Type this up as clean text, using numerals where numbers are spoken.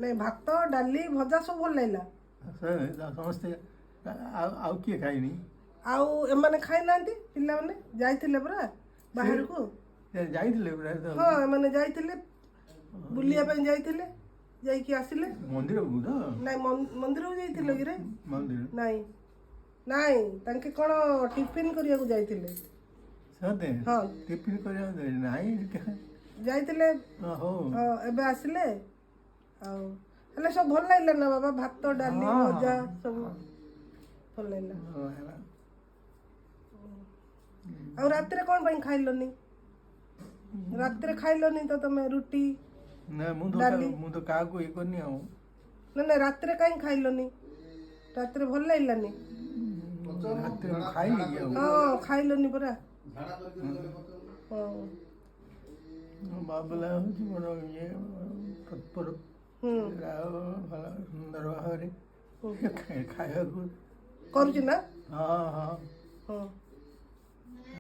ନାଇଁ ଭାତ ଡାଲି ଭଜା ସବୁ ଭଲ ଲାଗିଲା। ସମସ୍ତେ ଆଉ କିଏ ଖାଇନି? ଆଉ ଏମାନେ ଖାଇନାହାନ୍ତି? ପିଲାମାନେ ଯାଇଥିଲେ ପରା ବାହାରକୁ। ଯାଇଥିଲେ ହଁ ଏମାନେ ଯାଇଥିଲେ ବୁଲିବା ପାଇଁ ଯାଇଥିଲେ, ଯାଇକି ଆସିଲେ। ମନ୍ଦିରକୁ ତ? ନାଇଁ ମନ୍ଦିରକୁ ଯାଇଥିଲେ କିରେ? ମନ୍ଦିର ନାଇଁ ନାଇଁ ତାଙ୍କେ କ'ଣ ଟିଫିନ୍ କରିବାକୁ ଯାଇଥିଲେ। ସତେ? ହଁ ଟିଫିନ୍ କରିବାକୁ ନାଇଁ ଯାଇଥିଲେ। ହଉ ଏବେ ଆସିଲେ। ଆଉ ହେଲେ ସବୁ ଭଲ ଲାଗିଲା ନା ବାବା? ଭାତ ଡାଲି ଭଜା ସବୁ ଭଲ ଲାଗିଲା। ଆଉ ରାତିରେ କ'ଣ ପାଇଁ ଖାଇଲନି? ରାତିରେ ଖାଇଲନି ତ ତମେ ରୁଟି ନା ମୁଁ ତ କାହାକୁ ଇଏ କରିନି ଆଉ। ନା ରାତିରେ କାହିଁ ଖାଇଲନି? ରାତିରେ ଭଲ ଲାଗିଲାନି? ରାତିରେ ମୁଁ ଖାଇନି କି ଆଉ? ହଁ ଖାଇଲନି ପରା। ହଁ ବାବୁଲା ହେଉଛି ମୋର ଇଏ ତତ୍ପର ଭଲ ସୁନ୍ଦର ଭାବରେ ଖାଇବାକୁ କରୁଛି ନା? ହଁ ହଁ। ହଁ